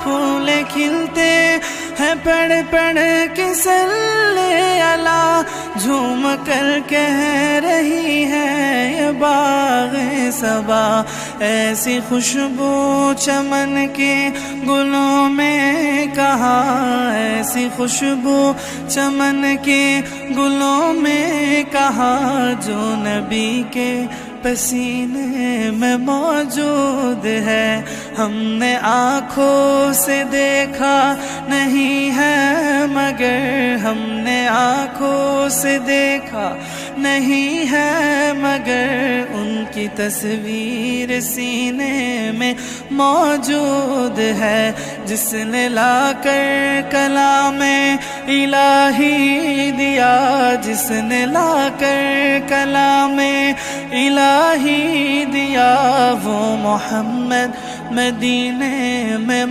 پھول کھلتے ہیں پڑھ پڑھ کے صلی اللہ، جھوم کر کہہ رہی ہے یہ باغ صبا، ایسی خوشبو چمن کے گلوں میں کہاں، ایسی خوشبو چمن کے گلوں میں کہاں، جو نبی کے پسینے میں موجود ہے۔ ہم نے آنکھوں سے دیکھا نہیں ہے مگر، ہم نے آنکھوں سے دیکھا نہیں ہے مگر، ان کی تصویر سینے میں موجود ہے۔ جس نے لا کر کلام الہی دیا، جس نے لا کر کلام الہی دیا، وہ محمد مدینے میں